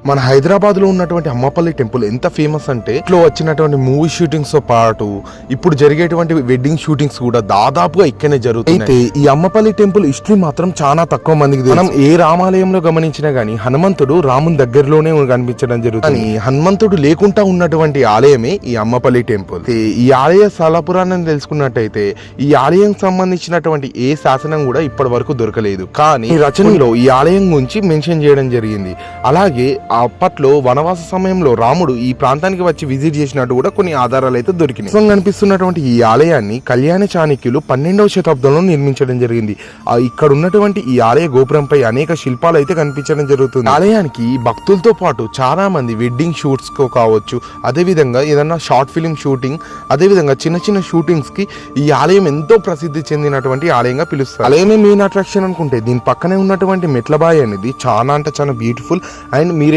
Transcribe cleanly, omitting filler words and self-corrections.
మన హైదరాబాద్ లో ఉన్నటువంటి అమ్మపల్లి టెంపుల్ ఎంత ఫేమస్ అంటే ఇట్లా వచ్చినటువంటి మూవీ షూటింగ్స్ తో పాటు ఇప్పుడు జరిగేటువంటి వెడ్డింగ్ షూటింగ్స్ కూడా దాదాపుగా ఇక్కడనే జరుగుతాయి. అయితే ఈ అమ్మపల్లి టెంపుల్ హిస్టరీ మాత్రం చాలా తక్కువ మందికి తెలుసు. మనం ఏ రామాలయంలో గమనించినా గానీ హనుమంతుడు రాముని దగ్గరలోనే కనిపించడం జరుగుతుంది. కానీ హనుమంతుడు లేకుండా ఉన్నటువంటి ఆలయమే ఈ అమ్మపల్లి టెంపుల్. ఈ ఆలయ స్థల పురాణాన్ని తెలుసుకున్నట్టయితే ఈ ఆలయం సంబంధించినటువంటి ఏ శాసనం కూడా ఇప్పటి వరకు దొరకలేదు. కానీ ఈ రచనలో ఈ ఆలయం గురించి మెన్షన్ చేయడం జరిగింది. అలాగే అప్పట్లో వనవాస సమయంలో రాముడు ఈ ప్రాంతానికి వచ్చి విజిట్ చేసినట్టు కూడా కొన్ని ఆధారాలు అయితే దొరికినాయి. కనిపిస్తున్నటువంటి ఈ ఆలయాన్ని కళ్యాణ చాణక్యులు 12వ శతాబ్దంలో నిర్మించడం జరిగింది. ఇక్కడ ఉన్నటువంటి ఈ ఆలయ గోపురంపై అనేక శిల్పాలు అయితే కనిపించడం జరుగుతుంది. ఆలయానికి భక్తులతో పాటు చాలా మంది వెడ్డింగ్ షూట్స్ కు కావచ్చు, అదే విధంగా ఏదన్నా షార్ట్ ఫిలిం షూటింగ్, అదే విధంగా చిన్న చిన్న షూటింగ్స్ కి ఈ ఆలయం ఎంతో ప్రసిద్ధి చెందినటువంటి ఆలయంగా పిలుస్తారు. ఆలయమే మెయిన్ అట్రాక్షన్ అనుకుంటే దీని పక్కనే ఉన్నటువంటి మెట్లబాయి అనేది చాలా అంటే చాలా బ్యూటిఫుల్. అండ్ మీరే